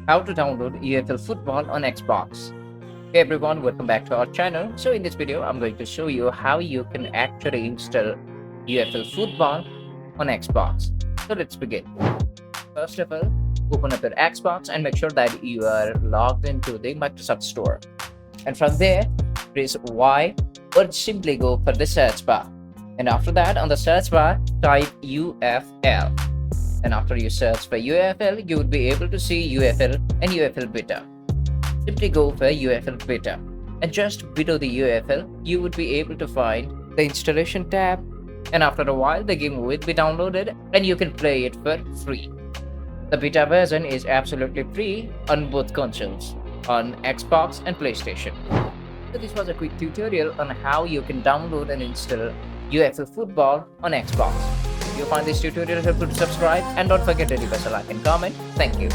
How to download UFL football on Xbox. Hey everyone, welcome back to our channel. So in this video, I'm going to show you how you can actually install UFL football on Xbox. So let's begin. First of all, open up your Xbox and make sure that you are logged into the Microsoft Store. And from there, press Y or simply go for the search bar. And after that, on the search bar, type UFL. And after you search for UFL, you would be able to see UFL and UFL Beta. Simply go for UFL Beta. And just below the UFL, you would be able to find the installation tab. And after a while, the game will be downloaded and you can play it for free. The beta version is absolutely free on both consoles, on Xbox and PlayStation. So this was a quick tutorial on how you can download and install UFL football on Xbox. If you find this tutorial helpful, subscribe and don't forget to leave us a like and comment. Thank you.